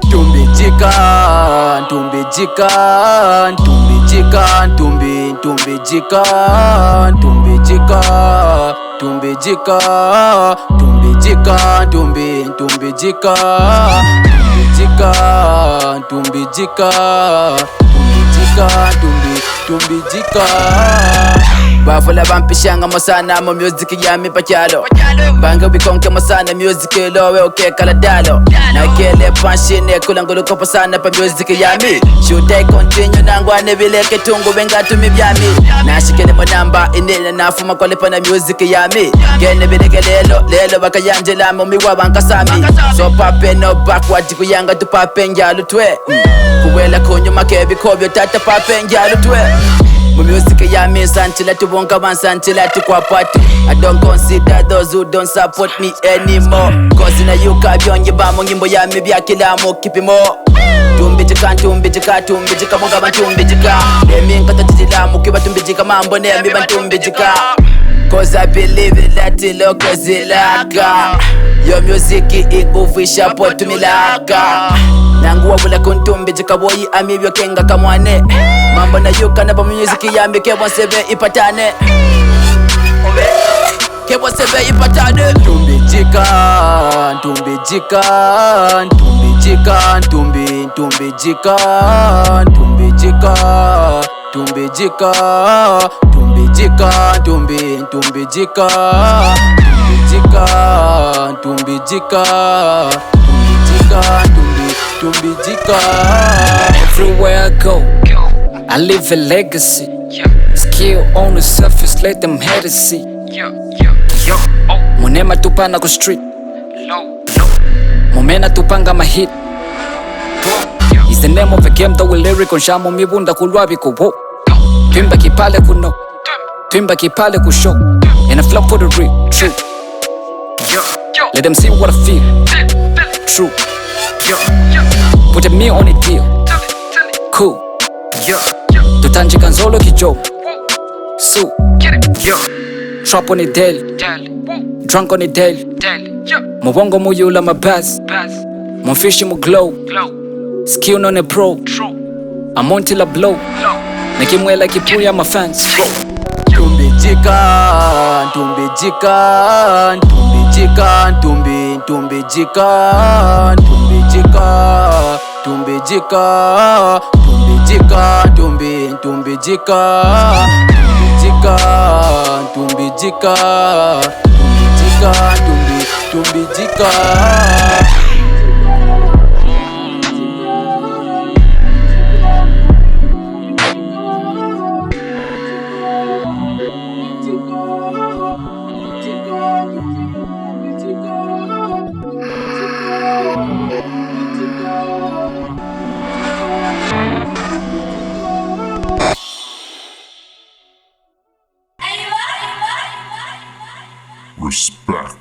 Tumbijika, tumbijika, tumbijika, tumbijika, tumbijika, tumbijika, tumbijika, tumbijika, tumbijika, tumbijika, tumbijika. Bafula bampishanga masana mu music yami pakyalo banga bikonke masana music lowe okay kala dalo na kele panshine kulanguluka pasana pa music yami should I continue nangwane bileke tungu bengatumi byami nashikene manamba inene nafuma kwalepa na music yami gene bileke lelo bakayanjela mu miwa bankasami so pape no backward kuyanga tu pape njalo twe kuwela kunyuma kebikobyo tata pape njalo twe. My music ya me sanchila to bonga man sanchila to kwa party. I don't consider those who don't support me anymore. Cause in a yuka beyond yibamo nyimbo ya me bya kila mo keep more. Tumbijika, tumbijika, tumbijika, bonga man tumbijika. Emi nkata tijila mukiba tumbijika mambo ne mi ban tumbijika. Cause I believe in that iloko zilaka. Your music ikuvisha potu milaka. Nangu wabula kuntumbijika boy amibyo kenga kamwane. Mambo na yuka na pa music yambi kebo sebe ipatane. Kebo sebe ipatane. Tumbijika, tumbijika, tumbijika, tumbijika, tumbijika, tumbijika, tumbijika, tumbijika, tumbijika, tumbijika, tumbijika. Everywhere I go, I leave a legacy. Skill on the surface, let them haters see. Munema tupana ku street, Mumena tupanga my hit. It's the name of a game, though a lyric on shamo mibunda kulwabi ko wo. Pimba kipale kuno, pimba kipale ku show. And I flow for the real, true. Let them see what I feel, true. Put me on a deal, cool. Tutanjika nzolo kijo, so trap on the daily, drunk on the daily. Mubongo muyula mabaz, Mfishi mu glow, skill on a pro. I'm on till I blow, nakimwela kipuya my fans. Tumbijika, tumbijika, tumbijika, tumbijika, tumbijika, tumbijika, tumbijika, tumbijika, tumbijika, tumbijika, tumbijika. Respect.